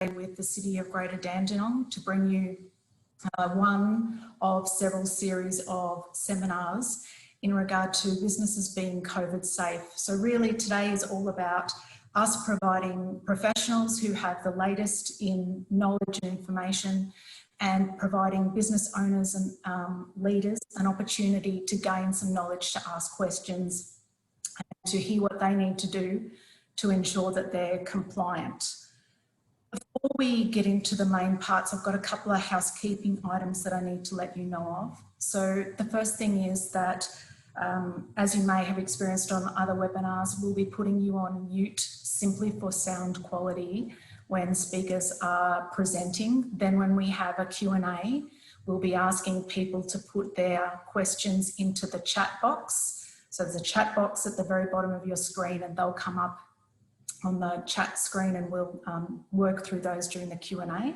with the City of Greater Dandenong to bring you one of several series of seminars in regard to businesses being COVID safe. So really today is all about us providing professionals who have the latest in knowledge and information and providing business owners and leaders an opportunity to gain some knowledge, to ask questions, and to hear what they need to do to ensure that they're compliant. Before we get into the main parts, I've got a couple of housekeeping items that I need to let you know of. So the first thing is that, as you may have experienced on other webinars, we'll be putting you on mute simply for sound quality when speakers are presenting. Then when we have a Q&A, we'll be asking people to put their questions into the chat box. So there's a chat box at the very bottom of your screen and they'll come up on the chat screen and we'll work through those during the Q&A.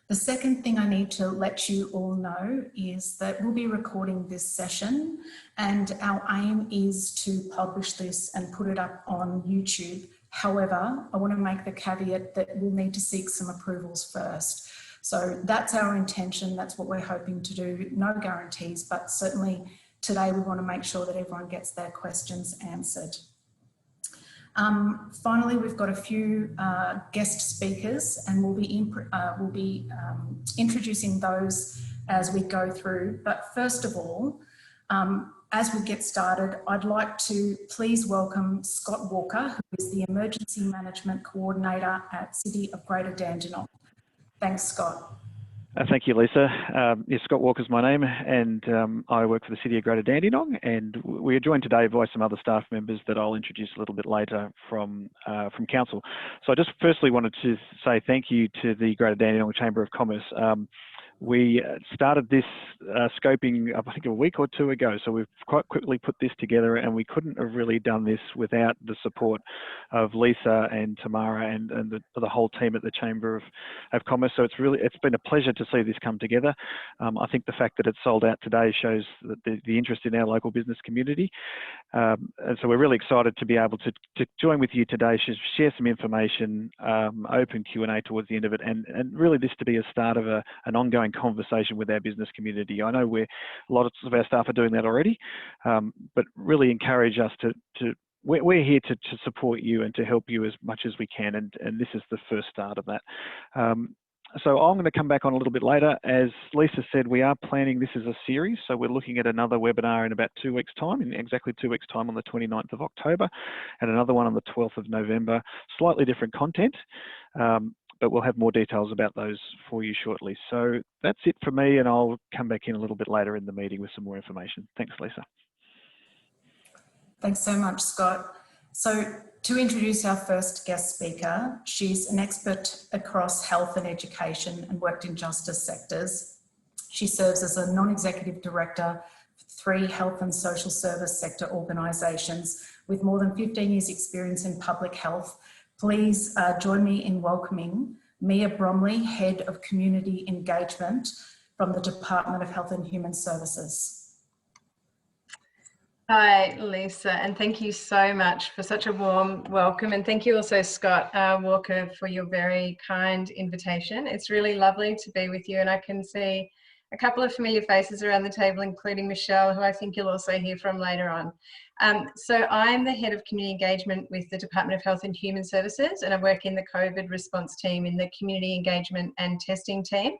The second thing I need to let you all know is that we'll be recording this session and our aim is to publish this and put it up on YouTube. However, I want to make the caveat that we'll need to seek some approvals first. So that's our intention, that's what we're hoping to do. No guarantees, but certainly today we want to make sure that everyone gets their questions answered. Finally, we've got a few guest speakers and we'll be introducing those as we go through. But first of all, as we get started, I'd like to please welcome Scott Walker, who is the Emergency Management Coordinator at City of Greater Dandenong. Thanks, Scott. Thank you, Lisa. Yes, Scott Walker's my name, and I work for the City of Greater Dandenong, and we are joined today by some other staff members that I'll introduce a little bit later from Council. So I just firstly wanted to say thank you to the Greater Dandenong Chamber of Commerce. We started this scoping, I think, a week or two ago, so we've quite quickly put this together, and we couldn't have really done this without the support of Lisa and Tamara and the whole team at the Chamber of Commerce. So it's been a pleasure to see this come together. I think the fact that it's sold out today shows that the interest in our local business community. And so we're really excited to be able to join with you today, share some information, open Q&A towards the end of it, and really this to be a start of an ongoing conversation with our business community. I know a lot of our staff are doing that already, but really encourage us we're here to support you and to help you as much as we can, and this is the first start of that. So I'm going to come back on a little bit later. As Lisa said, we are planning this as a series, so we're looking at another webinar in about 2 weeks' time, in exactly 2 weeks' time on the 29th of October, and another one on the 12th of November, slightly different content. But we'll have more details about those for you shortly. So that's it for me, and I'll come back in a little bit later in the meeting with some more information. Thanks, Lisa. Thanks so much, Scott. So to introduce our first guest speaker, she's an expert across health and education and worked in justice sectors. She serves as a non-executive director for 3 health and social service sector organisations with more than 15 years experience in public health. Please join me in welcoming Mia Bromley, Head of Community Engagement from the Department of Health and Human Services. Hi, Lisa, and thank you so much for such a warm welcome. And thank you also, Scott Walker, for your very kind invitation. It's really lovely to be with you, and I can see a couple of familiar faces around the table, including Michelle, who I think you'll also hear from later on. So I'm the Head of Community Engagement with the Department of Health and Human Services, and I work in the COVID response team in the Community Engagement and Testing team.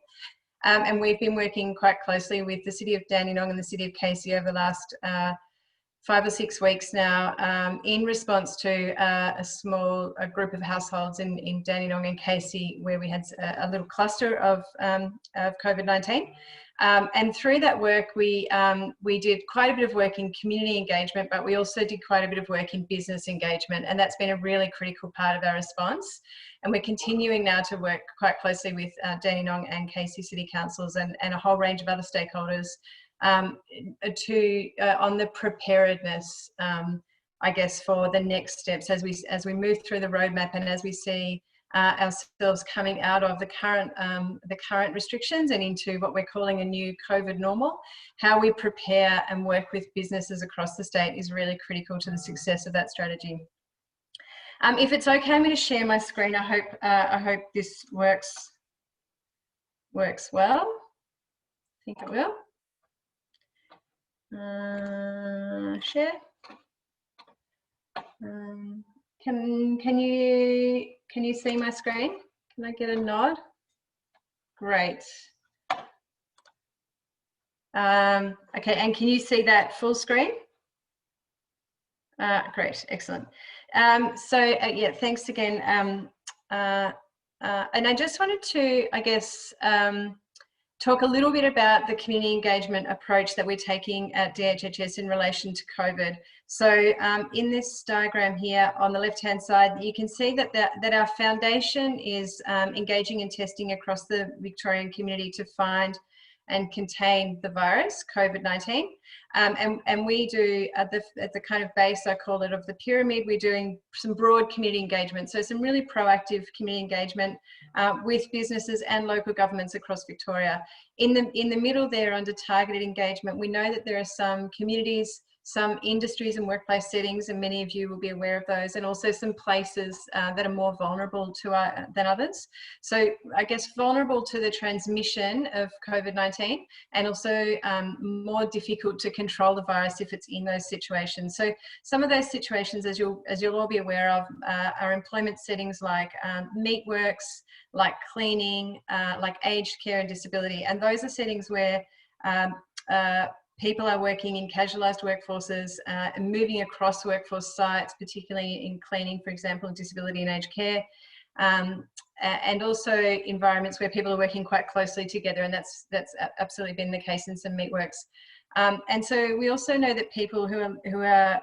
And we've been working quite closely with the City of Dandenong and the City of Casey over the last 5 or 6 weeks now in response to a group of households in Dandenong and Casey where we had a little cluster of COVID-19. And through that work, we did quite a bit of work in community engagement, but we also did quite a bit of work in business engagement, and that's been a really critical part of our response. And we're continuing now to work quite closely with Dandenong and Casey City Councils and a whole range of other stakeholders on the preparedness, I guess, for the next steps as we move through the roadmap and as we see ourselves coming out of the current restrictions and into what we're calling a new COVID normal. How we prepare and work with businesses across the state is really critical to the success of that strategy. If it's okay, I'm going to share my screen. I hope this works well. I think it will. Share. Can you see my screen? Can I get a nod? Great. Okay, and can you see that full screen? Great, excellent. Yeah, thanks again. And I just wanted to, I guess, talk a little bit about the community engagement approach that we're taking at DHHS in relation to COVID. So in this diagram here on the left-hand side, you can see that our foundation is engaging in testing across the Victorian community to find and contain the virus, COVID-19. And we do, at the kind of base, I call it, of the pyramid, we're doing some broad community engagement. So some really proactive community engagement with businesses and local governments across Victoria. In the middle there, under targeted engagement, we know that there are some communities, some industries and workplace settings, and many of you will be aware of those, and also some places that are more vulnerable to than others. So I guess vulnerable to the transmission of COVID-19, and also more difficult to control the virus if it's in those situations. So some of those situations, as you'll all be aware of, are employment settings like meatworks, like cleaning, like aged care and disability, and those are settings where people are working in casualised workforces and moving across workforce sites, particularly in cleaning, for example, and disability and aged care, and also environments where people are working quite closely together, and that's absolutely been the case in some meatworks. And so we also know that people who are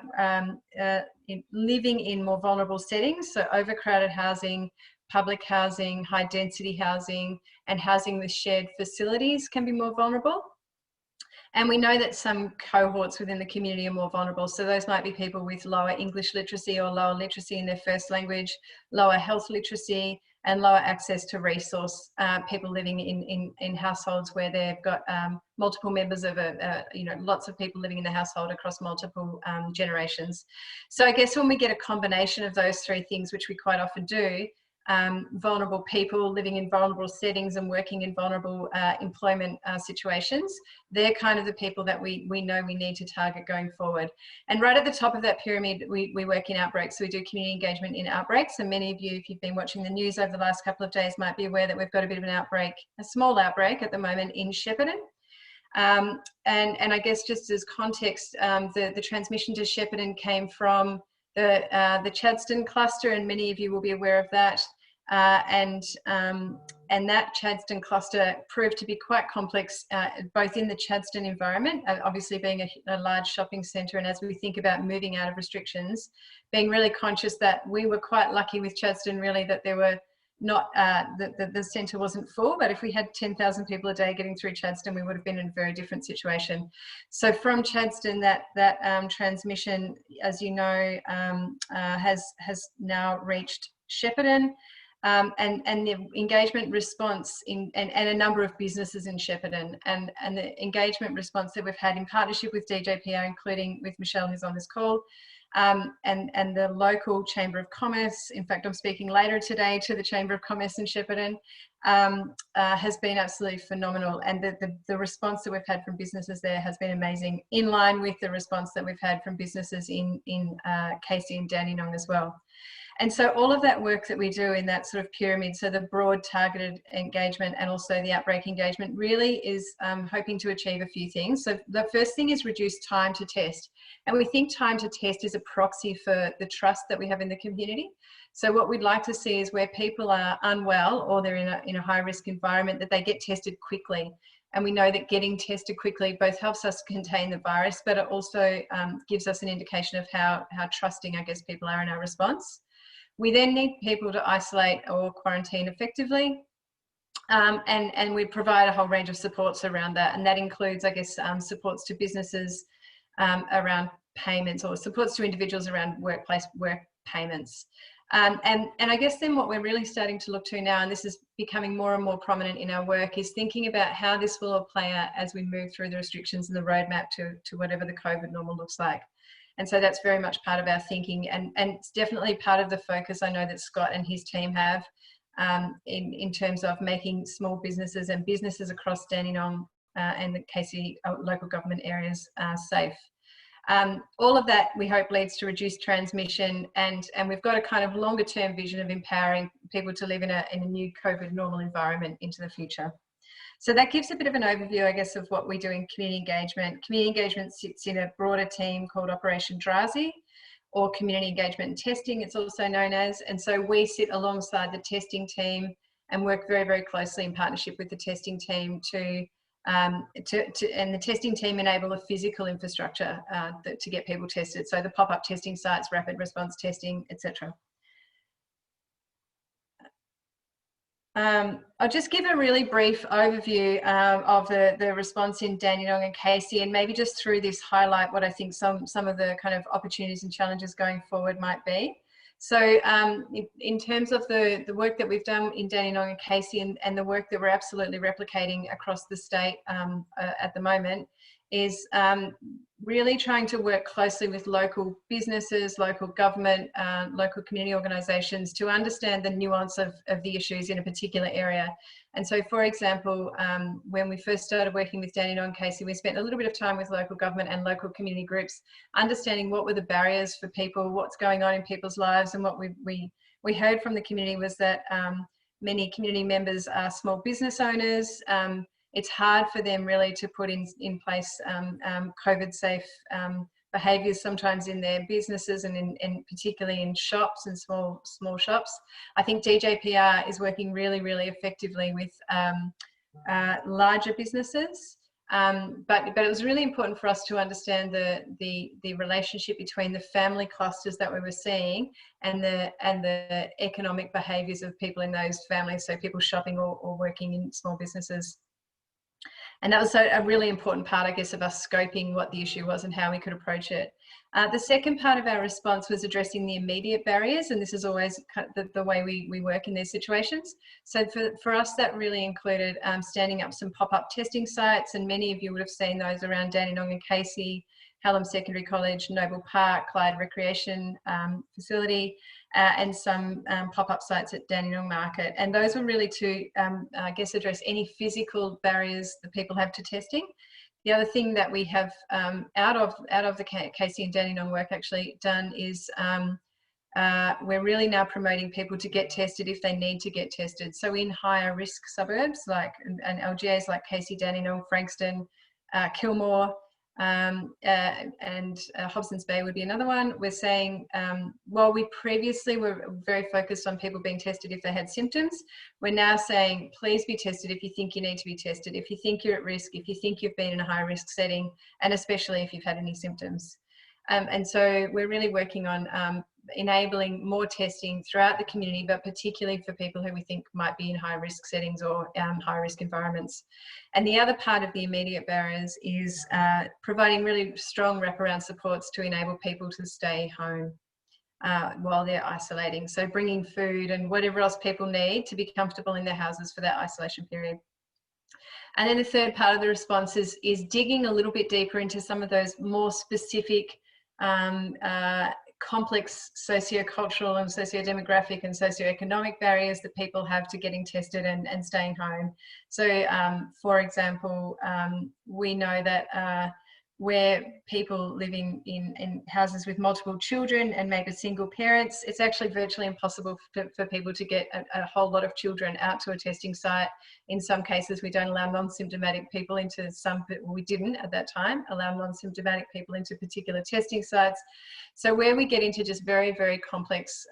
living in more vulnerable settings, so overcrowded housing, public housing, high density housing, and housing with shared facilities can be more vulnerable. And we know that some cohorts within the community are more vulnerable. So those might be people with lower English literacy or lower literacy in their first language, lower health literacy, and lower access to resource, people living in households where they've got multiple members of lots of people living in the household across multiple generations. So I guess when we get a combination of those three things, which we quite often do, vulnerable people living in vulnerable settings and working in vulnerable employment situations, they're kind of the people that we know we need to target going forward. And right at the top of that pyramid, we work in outbreaks. So we do community engagement in outbreaks. And many of you, if you've been watching the news over the last couple of days, might be aware that we've got a bit of an outbreak, a small outbreak at the moment in Shepparton. And I guess just as context, the transmission to Shepparton came from the Chadstone cluster, and many of you will be aware of that. And that Chadstone cluster proved to be quite complex, both in the Chadstone environment, obviously being a large shopping centre, and as we think about moving out of restrictions, being really conscious that we were quite lucky with Chadstone, really, that there were not, the centre wasn't full, but if we had 10,000 people a day getting through Chadstone, we would have been in a very different situation. So from Chadstone, that transmission, as you know, has now reached Shepparton. And the engagement response and a number of businesses in Shepparton, and the engagement response that we've had in partnership with DJPR, including with Michelle, who's on this call, and the local Chamber of Commerce. In fact, I'm speaking later today to the Chamber of Commerce in Shepparton, has been absolutely phenomenal. And the response that we've had from businesses there has been amazing, in line with the response that we've had from businesses in Casey and Dandenong as well. And so all of that work that we do in that sort of pyramid, so the broad targeted engagement and also the outbreak engagement, really is hoping to achieve a few things. So the first thing is reduce time to test. And we think time to test is a proxy for the trust that we have in the community. So what we'd like to see is where people are unwell or they're in a high risk environment, that they get tested quickly. And we know that getting tested quickly both helps us contain the virus, but it also gives us an indication of how trusting, I guess, people are in our response. We then need people to isolate or quarantine effectively, and we provide a whole range of supports around that, and that includes, I guess, supports to businesses around payments, or supports to individuals around work payments. And I guess then what we're really starting to look to now, and this is becoming more and more prominent in our work, is thinking about how this will all play out as we move through the restrictions and the roadmap to whatever the COVID normal looks like. And so that's very much part of our thinking, and it's definitely part of the focus I know that Scott and his team have in terms of making small businesses and businesses across Dandenong and the KC local government areas safe. All of that we hope leads to reduced transmission, and we've got a kind of longer term vision of empowering people to live in a new COVID normal environment into the future. So that gives a bit of an overview, I guess, of what we do in community engagement. Community engagement sits in a broader team called Operation Drazi, or community engagement and testing, it's also known as. And so we sit alongside the testing team and work very, very closely in partnership with the testing team and the testing team enable a physical infrastructure to get people tested. So the pop-up testing sites, rapid response testing, etc. I'll just give a really brief overview of the response in Dandenong and KC, and maybe just through this highlight what I think some of the kind of opportunities and challenges going forward might be. So in terms of the work that we've done in Dandenong and KC, and the work that we're absolutely replicating across the state at the moment, is really trying to work closely with local businesses, local government, local community organisations to understand the nuance of the issues in a particular area. And so, for example, when we first started working with Dandenong and KC, we spent a little bit of time with local government and local community groups, understanding what were the barriers for people, what's going on in people's lives. And what we heard from the community was that many community members are small business owners. It's hard for them really to put in place COVID-safe behaviours sometimes in their businesses, and particularly in shops and small shops. I think DJPR is working really, really effectively with larger businesses, but it was really important for us to understand the relationship between the family clusters that we were seeing and the economic behaviours of people in those families, so people shopping or working in small businesses. And that was a really important part, I guess, of us scoping what the issue was and how we could approach it. The second part of our response was addressing the immediate barriers, and this is always the way we work in these situations. So for us, that really included standing up some pop-up testing sites, and many of you would have seen those around Dandenong and KC, Hallam Secondary College, Noble Park, Clyde Recreation Facility, and some pop-up sites at Dandenong Market. And those were really to, I guess, address any physical barriers that people have to testing. The other thing that we have out of the KC and Dandenong work actually done is we're really now promoting people to get tested if they need to get tested. So in higher risk suburbs and LGAs like KC, Dandenong, Frankston, Kilmore, and Hobsons Bay would be another one. We're saying, while we previously were very focused on people being tested if they had symptoms, we're now saying, please be tested if you think you need to be tested, if you think you're at risk, if you think you've been in a high risk setting, and especially if you've had any symptoms. And so we're really working on enabling more testing throughout the community, but particularly for people who we think might be in high risk settings or high risk environments. And the other part of the immediate barriers is providing really strong wraparound supports to enable people to stay home while they're isolating. So bringing food and whatever else people need to be comfortable in their houses for that isolation period. And then the third part of the response is digging a little bit deeper into some of those more specific complex socio-cultural and socio-demographic and socio-economic barriers that people have to getting tested and staying home. So for example, we know that where people living in houses with multiple children and maybe single parents, it's actually virtually impossible for people to get a whole lot of children out to a testing site. In some cases, we don't allow non-symptomatic people into we didn't at that time allow non-symptomatic people into particular testing sites. So where we get into just very, very complex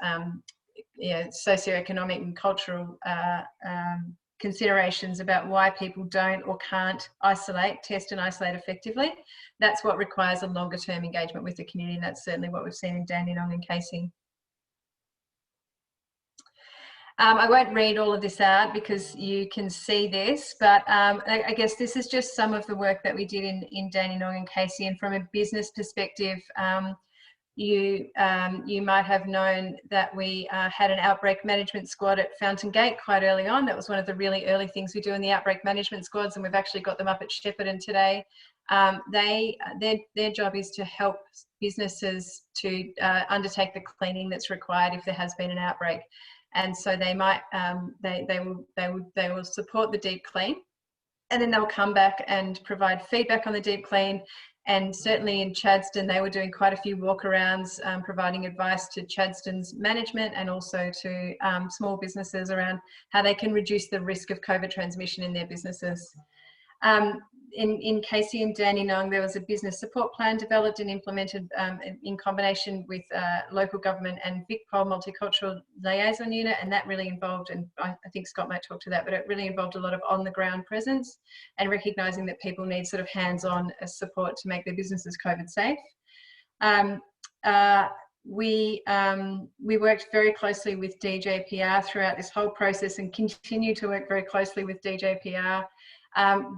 socioeconomic and cultural considerations about why people don't or can't test and isolate effectively, that's what requires a longer term engagement with the community, and that's certainly what we've seen in Dandenong and KC. I won't read all of this out because you can see this, but I guess this is just some of the work that we did in Dandenong and KC, and from a business perspective, you might have known that we had an outbreak management squad at Fountain Gate quite early on. That was one of the really early things we do in the outbreak management squads, and we've actually got them up at Shepparton today. Their job is to help businesses to undertake the cleaning that's required if there has been an outbreak, and so they might they will support the deep clean, and then they'll come back and provide feedback on the deep clean. And certainly in Chadstone, they were doing quite a few walkarounds, providing advice to Chadstone's management and also to small businesses around how they can reduce the risk of COVID transmission in their businesses. In Casey and Dandenong, there was a business support plan developed and implemented in combination with local government and VicPol Multicultural Liaison Unit, and that really involved, and I think Scott might talk to that, but it really involved a lot of on-the-ground presence and recognising that people need sort of hands-on support to make their businesses COVID safe. We worked very closely with DJPR throughout this whole process and continue to work very closely with DJPR.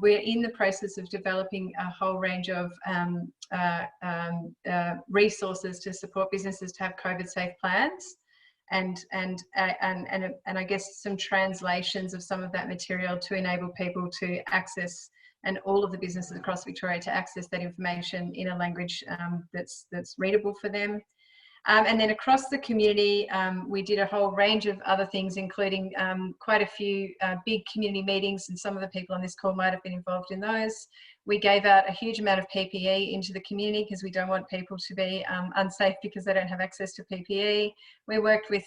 We're in the process of developing a whole range of resources to support businesses to have COVID-safe plans, and I guess some translations of some of that material to enable people to access, and all of the businesses across Victoria to access that information in a language that's readable for them. And then across the community, we did a whole range of other things, including quite a few big community meetings, and some of the people on this call might have been involved in those. We gave out a huge amount of PPE into the community because we don't want people to be unsafe because they don't have access to PPE. We worked with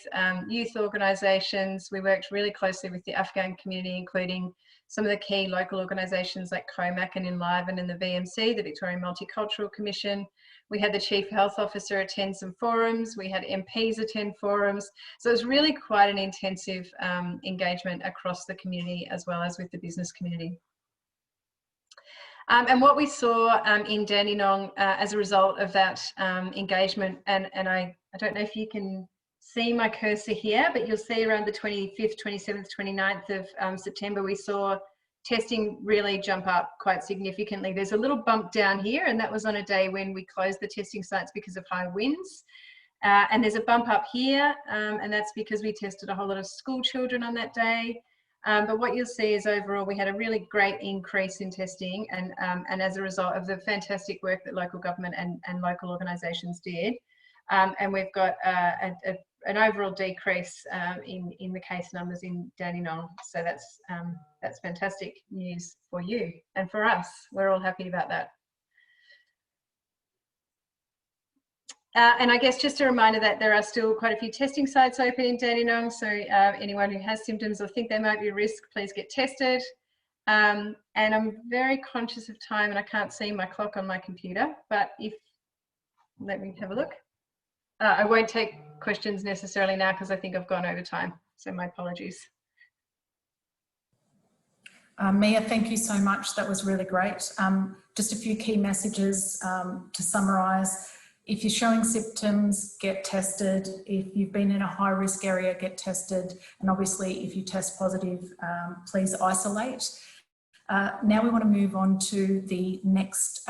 youth organisations. We worked really closely with the Afghan community, including some of the key local organisations like COMAC and Enliven and the VMC, the Victorian Multicultural Commission. We had the Chief Health Officer attend some forums. We had MPs attend forums. So it was really quite an intensive engagement across the community as well as with the business community. And what we saw in Dandenong as a result of that engagement, and I don't know if you can see my cursor here, but you'll see around the 25th, 27th, 29th of September, we saw testing really jump up quite significantly. There's a little bump down here, and that was on a day when we closed the testing sites because of high winds. And there's a bump up here, and that's because we tested a whole lot of school children on that day. But what you'll see is overall we had a really great increase in testing, and as a result of the fantastic work that local government and local organisations did. And we've got an overall decrease in the case numbers in Dandenong. So that's fantastic news for you and for us. We're all happy about that. And I guess just a reminder that there are still quite a few testing sites open in Dandenong. So anyone who has symptoms or think they might be a risk, please get tested. And I'm very conscious of time, and I can't see my clock on my computer, but let me have a look. I won't take questions necessarily now because I think I've gone over time, so my apologies. Mia, thank you so much. That was really great. Just a few key messages to summarise. If you're showing symptoms, get tested. If you've been in a high risk area, get tested. And obviously, if you test positive, please isolate. Now we want to move on to the next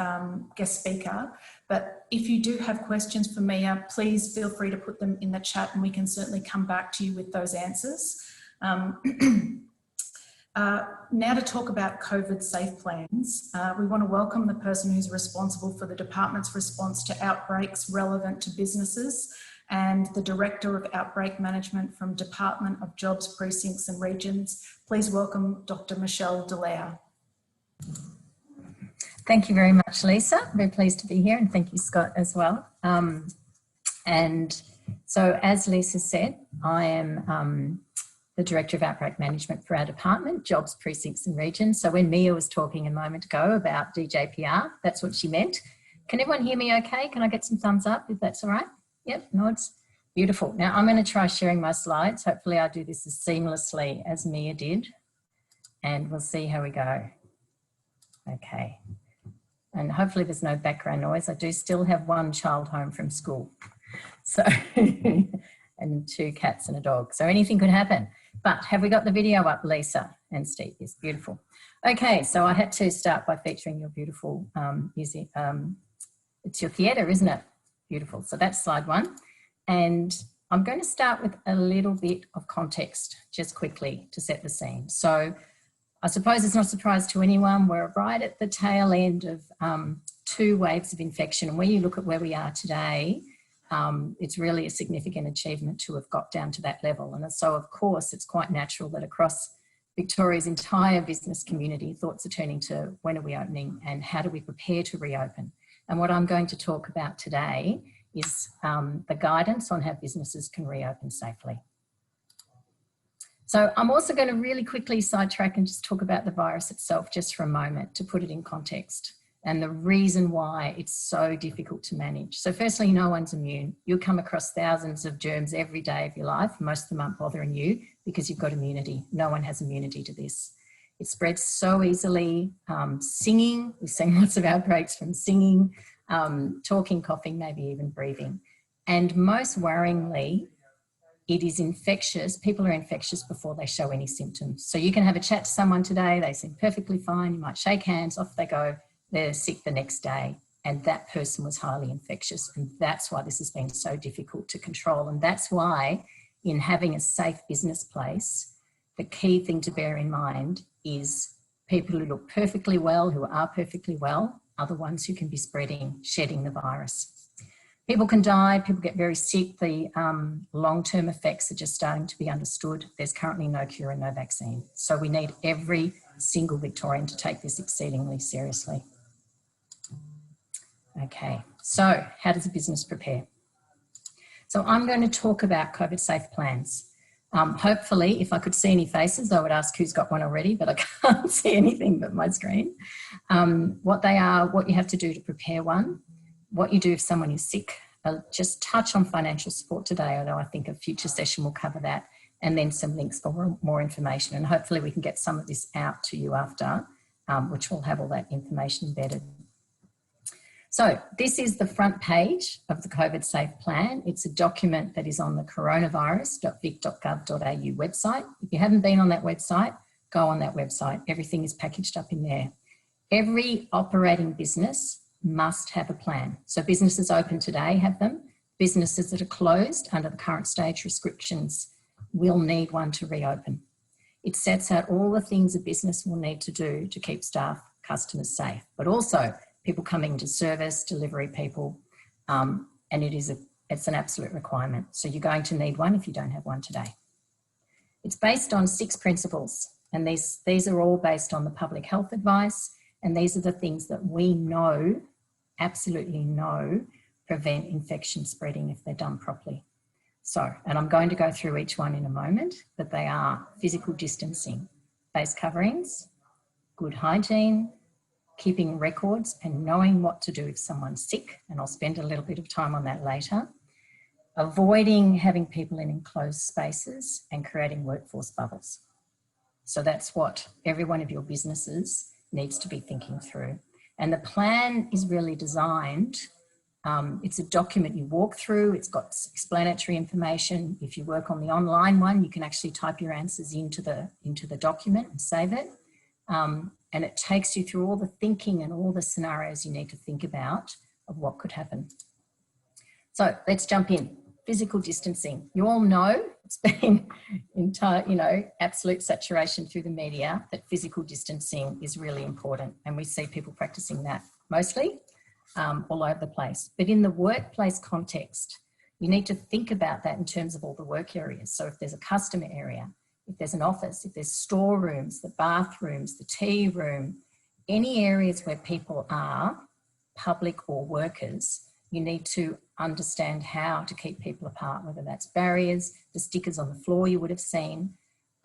guest speaker. But if you do have questions for Mia, please feel free to put them in the chat and we can certainly come back to you with those answers. Now to talk about COVIDSafe plans, we want to welcome the person who's responsible for the department's response to outbreaks relevant to businesses and the Director of Outbreak Management from Department of Jobs, Precincts and Regions. Please welcome Dr. Michelle Delaire. Thank you very much, Lisa. Very pleased to be here, and thank you, Scott, as well. And so, as Lisa said, I am the Director of Outbreak Management for our department, Jobs, Precincts and Regions. So when Mia was talking a moment ago about DJPR, that's what she meant. Can everyone hear me okay? Can I get some thumbs up if that's all right? Yep, nods. Beautiful. Now I'm going to try sharing my slides. Hopefully I do this as seamlessly as Mia did, and we'll see how we go. Okay. And hopefully there's no background noise. I do still have one child home from school. So, and 2 cats and a dog. So anything could happen. But have we got the video up, Lisa and Steve? Yes, beautiful. Okay, so I had to start by featuring your beautiful music. It's your theatre, isn't it? Beautiful. So that's slide 1. And I'm going to start with a little bit of context just quickly to set the scene. So I suppose it's not a surprise to anyone, we're right at the tail end of 2 waves of infection. And when you look at where we are today, it's really a significant achievement to have got down to that level. And so, of course, it's quite natural that across Victoria's entire business community, thoughts are turning to when are we opening and how do we prepare to reopen. And what I'm going to talk about today is the guidance on how businesses can reopen safely. So I'm also going to really quickly sidetrack and just talk about the virus itself just for a moment to put it in context and the reason why it's so difficult to manage. So firstly, no one's immune. You'll come across thousands of germs every day of your life. Most of them aren't bothering you because you've got immunity. No one has immunity to this. It spreads so easily. Singing, we've seen lots of outbreaks from singing, talking, coughing, maybe even breathing. And most worryingly, it is infectious. People are infectious before they show any symptoms. So you can have a chat to someone today, they seem perfectly fine, you might shake hands, off they go, they're sick the next day, and that person was highly infectious. And that's why this has been so difficult to control. And that's why in having a safe business place, the key thing to bear in mind is people who look perfectly well, who are perfectly well, are the ones who can be shedding the virus. People can die, people get very sick. The long-term effects are just starting to be understood. There's currently no cure and no vaccine. So we need every single Victorian to take this exceedingly seriously. Okay, so how does a business prepare? So I'm going to talk about COVIDSafe plans. Hopefully, if I could see any faces, I would ask who's got one already, but I can't see anything but my screen. What they are, what you have to do to prepare one, what you do if someone is sick. I'll just touch on financial support today, although I think a future session will cover that, and then some links for more information. And hopefully we can get some of this out to you after, which will have all that information embedded. So this is the front page of the COVIDSafe Plan. It's a document that is on the coronavirus.vic.gov.au website. If you haven't been on that website, go on that website. Everything is packaged up in there. Every operating business must have a plan. So businesses open today have them. Businesses that are closed under the current stage restrictions will need one to reopen. It sets out all the things a business will need to do to keep staff, customers safe, but also people coming to service, delivery people, and it's an absolute requirement. So you're going to need one if you don't have one today. It's based on 6 principles, and these are all based on the public health advice, and these are the things that we know, absolutely know, prevent infection spreading if they're done properly. So, and I'm going to go through each one in a moment, but they are physical distancing, face coverings, good hygiene, keeping records and knowing what to do if someone's sick, and I'll spend a little bit of time on that later. Avoiding having people in enclosed spaces and creating workforce bubbles. So that's what every one of your businesses needs to be thinking through. And the plan is really designed, it's a document you walk through, it's got explanatory information. If you work on the online one, you can actually type your answers into the document and save it. And it takes you through all the thinking and all the scenarios you need to think about of what could happen. So let's jump in. Physical distancing. You all know it's been absolute saturation through the media that physical distancing is really important. And we see people practicing that mostly all over the place. But in the workplace context, you need to think about that in terms of all the work areas. So if there's a customer area, if there's an office, if there's storerooms, the bathrooms, the tea room, any areas where people are, public or workers, you need to understand how to keep people apart, whether that's barriers, the stickers on the floor you would have seen.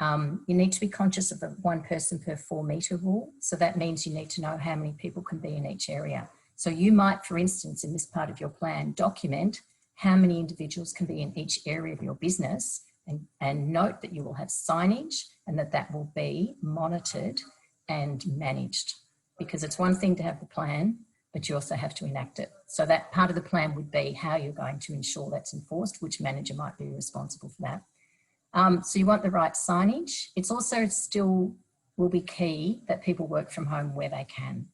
You need to be conscious of the 1 person per 4 metre rule. So that means you need to know how many people can be in each area. So you might, for instance, in this part of your plan, document how many individuals can be in each area of your business, and note that you will have signage and that will be monitored and managed, because it's one thing to have the plan, but you also have to enact it. So that part of the plan would be how you're going to ensure that's enforced, which manager might be responsible for that. So you want the right signage. It's also still will be key that people work from home where they can.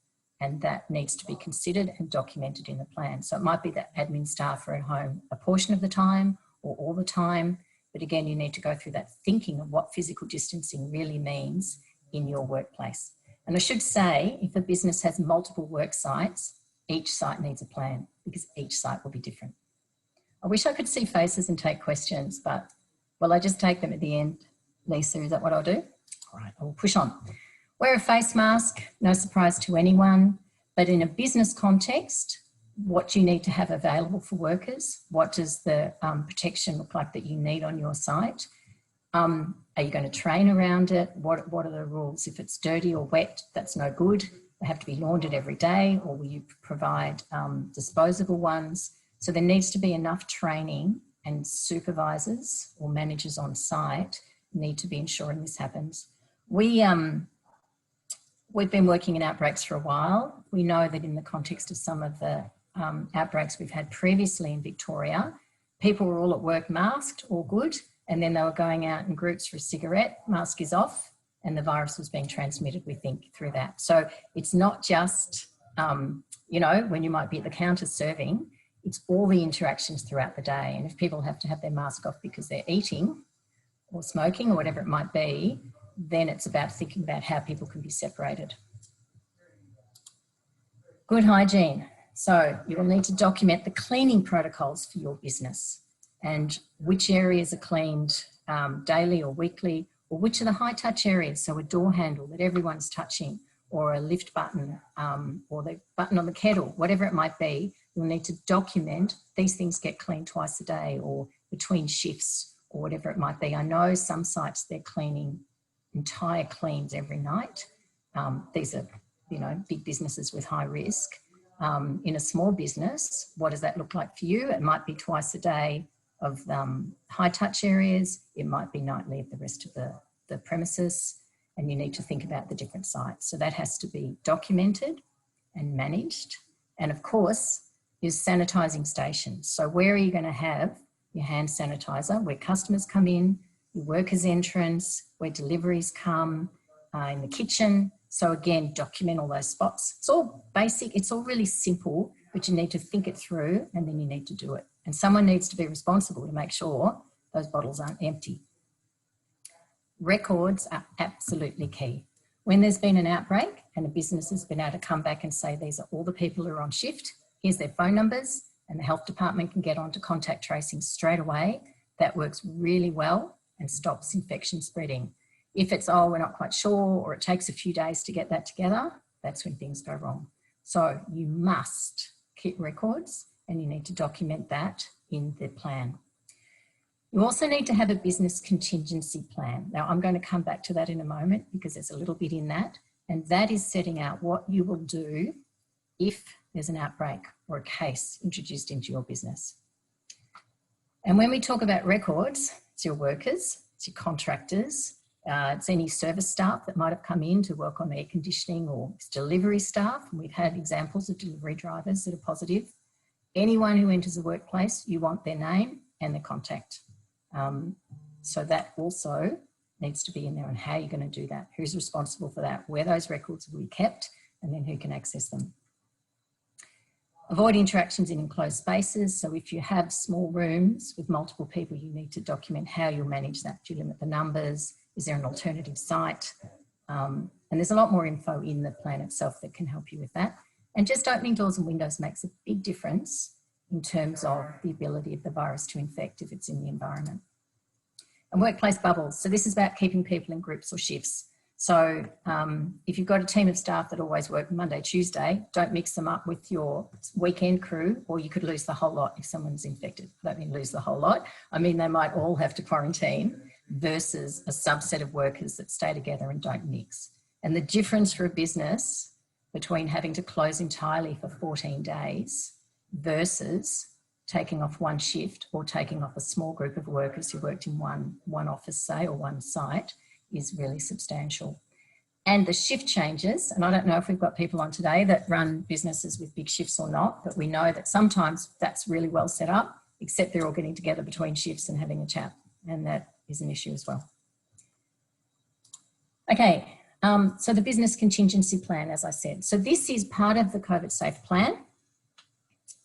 and that needs to be considered and documented in the plan. So it might be that admin staff are at home a portion of the time or all the time, but again, you need to go through that thinking of what physical distancing really means in your workplace. And I should say, if a business has multiple work sites, each site needs a plan because each site will be different. I wish I could see faces and take questions, but will I just take them at the end? Lisa, is that what I'll do? All right, I will push on. Wear a face mask, no surprise to anyone, but in a business context, what do you need to have available for workers? What does the protection look like that you need on your site? Are you going to train around it? What are the rules? If it's dirty or wet, that's no good. They have to be laundered every day, or will you provide disposable ones? So there needs to be enough training, and supervisors or managers on site need to be ensuring this happens. We've been working in outbreaks for a while. We know that in the context of some of the outbreaks we've had previously in Victoria, people were all at work masked, all good, and then they were going out in groups for a cigarette, mask is off, and the virus was being transmitted, we think, through that. So it's not just, you know, when you might be at the counter serving, it's all the interactions throughout the day. And if people have to have their mask off because they're eating or smoking or whatever it might be, then it's about thinking about how people can be separated. Good hygiene. So you will need to document the cleaning protocols for your business and which areas are cleaned daily or weekly, or which are the high touch areas. So a door handle that everyone's touching, or a lift button, or the button on the kettle, whatever it might be, you'll need to document these things get cleaned twice a day or between shifts or whatever it might be. I know some sites they're cleaning entire cleans every night. These are, you know, big businesses with high risk. In a small business, what does that look like for you? It might be twice a day of high touch areas. It might be nightly of the rest of the premises, and you need to think about the different sites. So that has to be documented and managed. And of course, is sanitising stations. So where are you going to have your hand sanitizer? Where customers come in, your workers' entrance, where deliveries come, in the kitchen. So again, document all those spots. It's all basic, it's all really simple, but you need to think it through and then you need to do it. And someone needs to be responsible to make sure those bottles aren't empty. Records are absolutely key. When there's been an outbreak and a business has been able to come back and say, these are all the people who are on shift, here's their phone numbers, and the health department can get onto contact tracing straight away. That works really well and stops infection spreading. If it's, oh, we're not quite sure, or it takes a few days to get that together, that's when things go wrong. So you must keep records and you need to document that in the plan. You also need to have a business contingency plan. Now, I'm going to come back to that in a moment because there's a little bit in that, and that is setting out what you will do if there's an outbreak or a case introduced into your business. And when we talk about records, it's your workers, it's your contractors, it's any service staff that might have come in to work on air conditioning, or it's delivery staff. And we've had examples of delivery drivers that are positive. Anyone who enters a workplace, you want their name and their contact. So that also needs to be in there, and how you're going to do that, who's responsible for that, where those records will be kept, and then who can access them. Avoid interactions in enclosed spaces. So if you have small rooms with multiple people, you need to document how you'll manage that. Do you limit the numbers? Is there an alternative site? And there's a lot more info in the plan itself that can help you with that. And just opening doors and windows makes a big difference in terms of the ability of the virus to infect if it's in the environment. And workplace bubbles. So this is about keeping people in groups or shifts. So if you've got a team of staff that always work Monday, Tuesday, don't mix them up with your weekend crew, or you could lose the whole lot if someone's infected. I don't mean lose the whole lot. I mean, they might all have to quarantine versus a subset of workers that stay together and don't mix. And the difference for a business between having to close entirely for 14 days versus taking off one shift or taking off a small group of workers who worked in one office, say, or one site, is really substantial. And the shift changes, and I don't know if we've got people on today that run businesses with big shifts or not, but we know that sometimes that's really well set up, except they're all getting together between shifts and having a chat, and that is an issue as well. Okay, So the business contingency plan, as I said. So this is part of the COVIDSafe plan.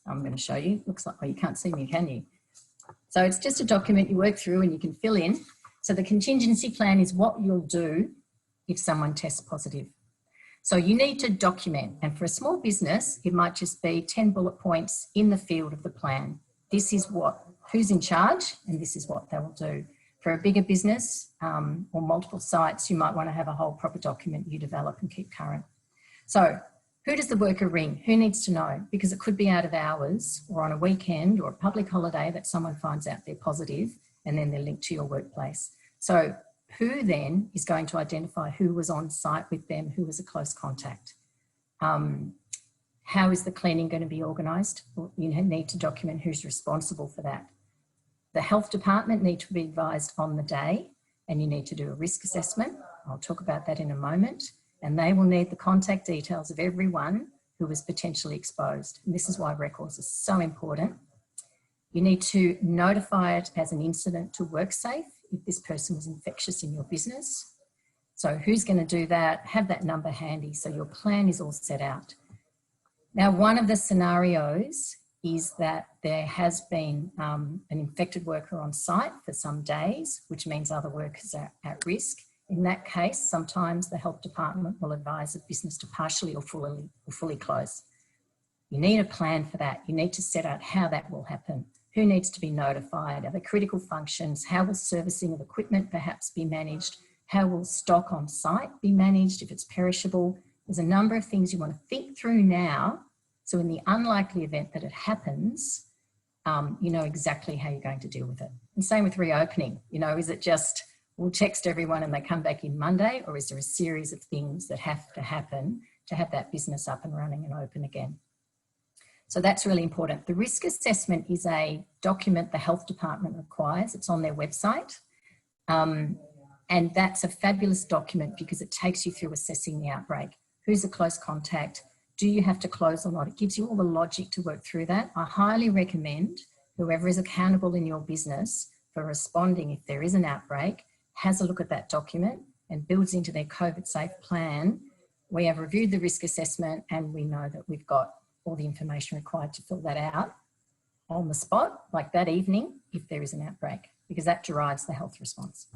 I'm going to show you. Looks like, oh, you can't see me, can you? So it's just a document you work through and you can fill in. So the contingency plan is what you'll do if someone tests positive. So you need to document, and for a small business, it might just be 10 bullet points in the field of the plan. This is who's in charge, and this is what they will do. For a bigger business or multiple sites, you might want to have a whole proper document you develop and keep current. So who does the worker ring? Who needs to know? Because it could be out of hours or on a weekend or a public holiday that someone finds out they're positive and then they're linked to your workplace. So who then is going to identify who was on site with them, who was a close contact? How is the cleaning going to be organised? You need to document who's responsible for that. The health department need to be advised on the day, and you need to do a risk assessment. I'll talk about that in a moment. And they will need the contact details of everyone who was potentially exposed. And this is why records are so important. You need to notify it as an incident to WorkSafe if this person was infectious in your business. So who's going to do that? Have that number handy so your plan is all set out. Now, one of the scenarios is that there has been an infected worker on site for some days, which means other workers are at risk. In that case, sometimes the health department will advise a business to partially or fully close. You need a plan for that. You need to set out how that will happen. Who needs to be notified? Are there critical functions? How will servicing of equipment perhaps be managed? How will stock on site be managed if it's perishable? There's a number of things you want to think through now. So in the unlikely event that it happens, you know exactly how you're going to deal with it. And same with reopening. You know, is it just we'll text everyone and they come back in Monday, or is there a series of things that have to happen to have that business up and running and open again? So that's really important. The risk assessment is a document the health department requires. It's on their website. And that's a fabulous document because it takes you through assessing the outbreak. Who's a close contact? Do you have to close or not? It gives you all the logic to work through that. I highly recommend whoever is accountable in your business for responding if there is an outbreak has a look at that document and builds into their COVIDSafe plan. We have reviewed the risk assessment and we know that we've got all the information required to fill that out on the spot, like that evening, if there is an outbreak, because that derives the health response.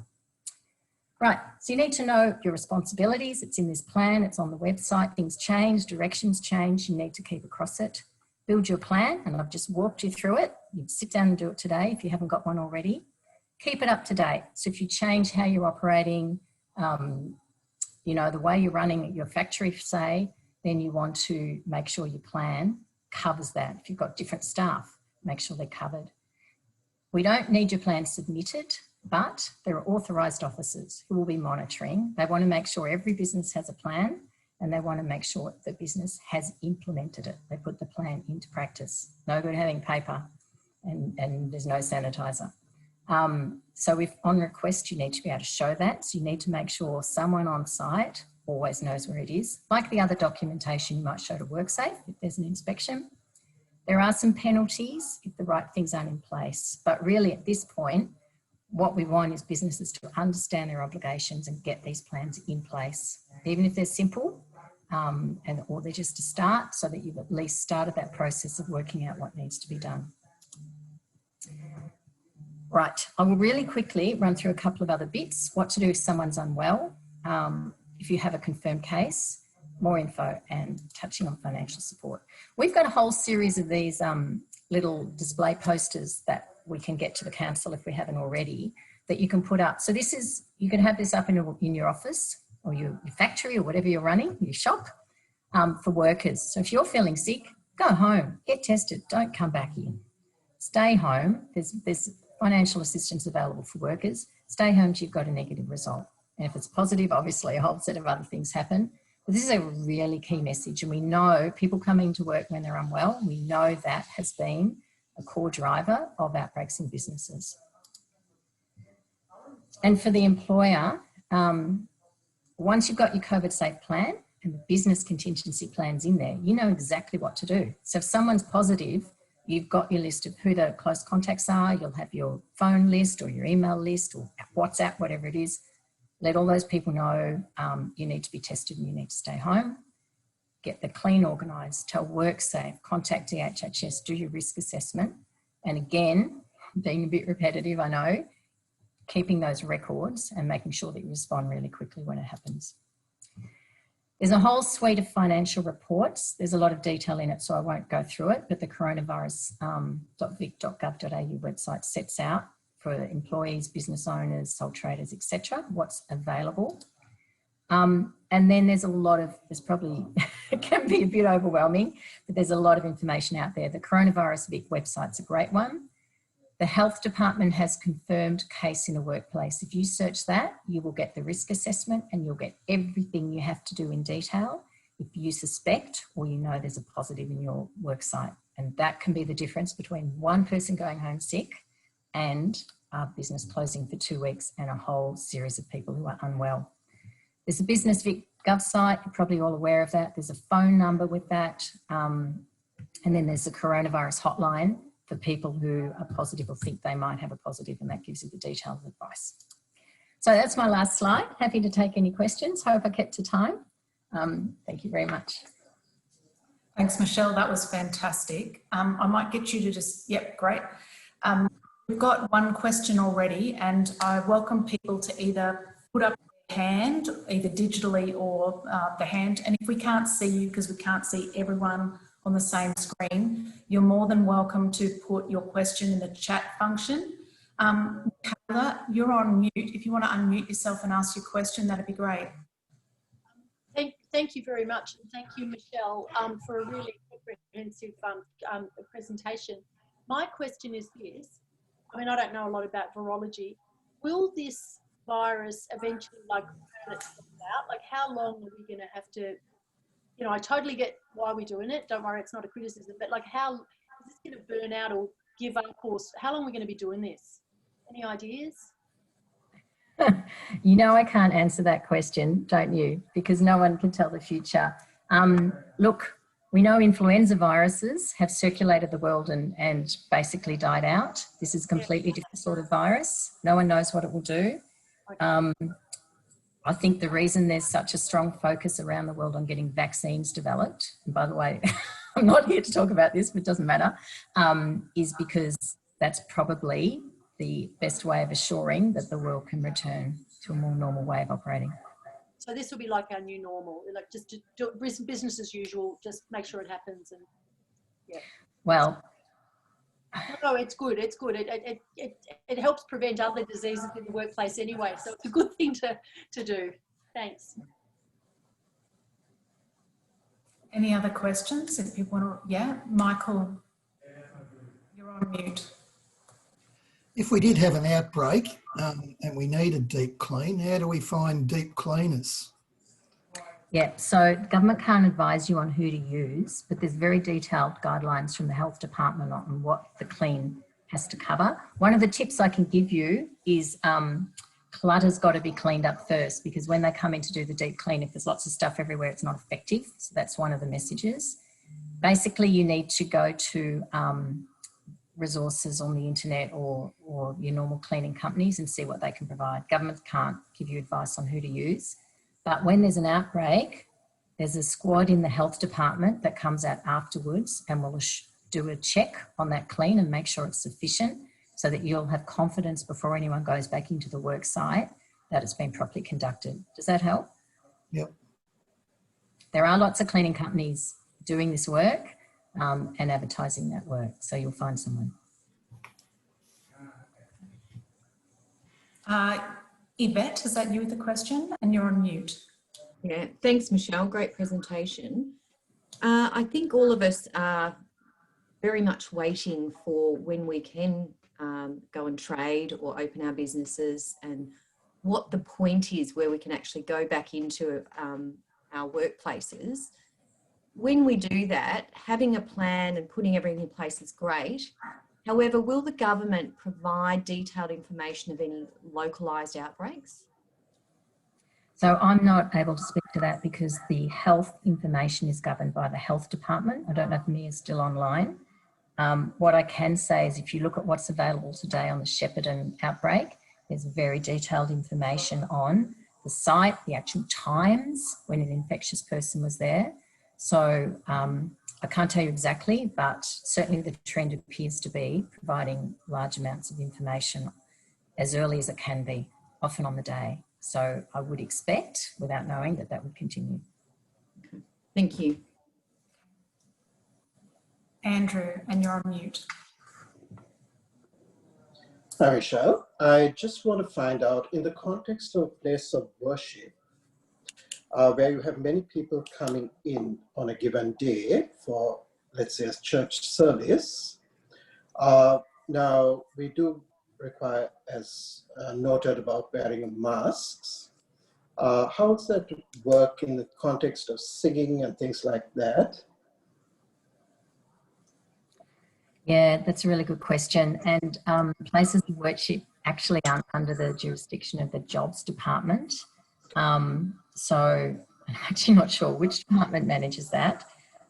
Right, so you need to know your responsibilities. It's in this plan, it's on the website. Things change, directions change, you need to keep across it. Build your plan, and I've just walked you through it. You'd sit down and do it today if you haven't got one already. Keep it up to date. So if you change how you're operating, you know, the way you're running at your factory, say, then you want to make sure your plan covers that. If you've got different staff, make sure they're covered. We don't need your plan submitted, but there are authorised officers who will be monitoring. They want to make sure every business has a plan and they want to make sure the business has implemented it. They put the plan into practice. No good having paper and there's no sanitizer. So if on request, you need to be able to show that. So you need to make sure someone on site always knows where it is. Like the other documentation you might show to WorkSafe if there's an inspection. There are some penalties if the right things aren't in place. But really at this point, what we want is businesses to understand their obligations and get these plans in place, even if they're simple or they're just a start, so that you've at least started that process of working out what needs to be done. Right, I will really quickly run through a couple of other bits. What to do if someone's unwell, if you have a confirmed case, more info, and touching on financial support. We've got a whole series of these little display posters that we can get to the council if we haven't already, that you can put up. So this is, you can have this up in your office or your factory or whatever you're running, your shop, for workers. So if you're feeling sick, go home, get tested, don't come back in. Stay home. There's financial assistance available for workers. Stay home till you've got a negative result. And if it's positive, obviously a whole set of other things happen. But this is a really key message. And we know people coming to work when they're unwell, we know that has been a core driver of outbreaks in businesses. And for the employer, once you've got your COVIDSafe plan and the business contingency plans in there, you know exactly what to do. So if someone's positive, you've got your list of who the close contacts are, you'll have your phone list or your email list or WhatsApp, whatever it is. let all those people know you need to be tested and you need to stay home. Get the clean organised, tell WorkSafe, contact DHHS, do your risk assessment. And again, being a bit repetitive, I know, keeping those records and making sure that you respond really quickly when it happens. There's a whole suite of financial reports. There's a lot of detail in it, so I won't go through it, but the coronavirus.vic.gov.au website sets out for employees, business owners, sole traders, etc., what's available. And then there's a lot of, it can be a bit overwhelming, but there's a lot of information out there. The Coronavirus Vic website's a great one. The health department has confirmed case in a workplace. If you search that, you will get the risk assessment and you'll get everything you have to do in detail if you suspect or you know there's a positive in your work site. And that can be the difference between one person going home sick and our business closing for 2 weeks and a whole series of people who are unwell. There's a Business Vic Gov site, you're probably all aware of that. There's a phone number with that. And then there's a coronavirus hotline for people who are positive or think they might have a positive, and that gives you the detailed advice. So that's my last slide. Happy to take any questions. Hope I kept to time. Thank you very much. Thanks, Michelle. That was fantastic. I might get you to just, yep, great. We've got one question already, and I welcome people to either put up their hand, either digitally or the hand. And if we can't see you because we can't see everyone on the same screen, you're more than welcome to put your question in the chat function. Kayla, you're on mute. If you want to unmute yourself and ask your question, that'd be great. Thank you very much. And thank you, Michelle, for a really comprehensive presentation. My question is this. I mean, I don't know a lot about virology. Will this virus eventually, like, out? Like, how long are we going to have to, you know, I totally get why we're doing it. Don't worry, it's not a criticism. But, like, how is this going to burn out or give up? Or how long are we going to be doing this? Any ideas? You know, I can't answer that question, don't you? Because no one can tell the future. Look, we know influenza viruses have circulated the world and basically died out. This is a completely different sort of virus. No one knows what it will do. I think the reason there's such a strong focus around the world on getting vaccines developed, and by the way, I'm not here to talk about this, but it doesn't matter, is because that's probably the best way of assuring that the world can return to a more normal way of operating. So this will be like our new normal, like just to do business as usual, just make sure it happens. And yeah. Well, no, it's good. It's good. It helps prevent other diseases in the workplace anyway. So it's a good thing to do. Thanks. Any other questions? If people want to, yeah, Michael, you're on mute. If we did have an outbreak and we need a deep clean, how do we find deep cleaners? Yeah, so government can't advise you on who to use, but there's very detailed guidelines from the health department on what the clean has to cover. One of the tips I can give you is clutter's got to be cleaned up first, because when they come in to do the deep clean, if there's lots of stuff everywhere, it's not effective. So that's one of the messages. Basically, you need to go to resources on the internet or your normal cleaning companies and see what they can provide. Government can't give you advice on who to use. But when there's an outbreak, there's a squad in the health department that comes out afterwards and will do a check on that clean and make sure it's sufficient so that you'll have confidence before anyone goes back into the work site that it's been properly conducted. Does that help? Yep. There are lots of cleaning companies doing this work and advertising that work, so you'll find someone. Yvette, is that you with the question? And you're on mute. Yeah, thanks, Michelle. Great presentation. I think all of us are very much waiting for when we can go and trade or open our businesses, and what the point is where we can actually go back into our workplaces. When we do that, having a plan and putting everything in place is great. However, will the government provide detailed information of any localised outbreaks? So I'm not able to speak to that because the health information is governed by the health department. I don't know if Mia's still online. What I can say is if you look at what's available today on the Shepparton outbreak, there's very detailed information on the site, the actual times when an infectious person was there. So I can't tell you exactly, but certainly the trend appears to be providing large amounts of information as early as it can be, often on the day. So I would expect, without knowing, that that would continue. Thank you. Andrew, and you're on mute. Hi, Michelle. I just want to find out, in the context of a place of worship, where you have many people coming in on a given day for, let's say, a church service. Now, we do require, as noted, about wearing masks. How does that work in the context of singing and things like that? Yeah, that's a really good question. And places of worship actually aren't under the jurisdiction of the jobs department. So I'm actually not sure which department manages that.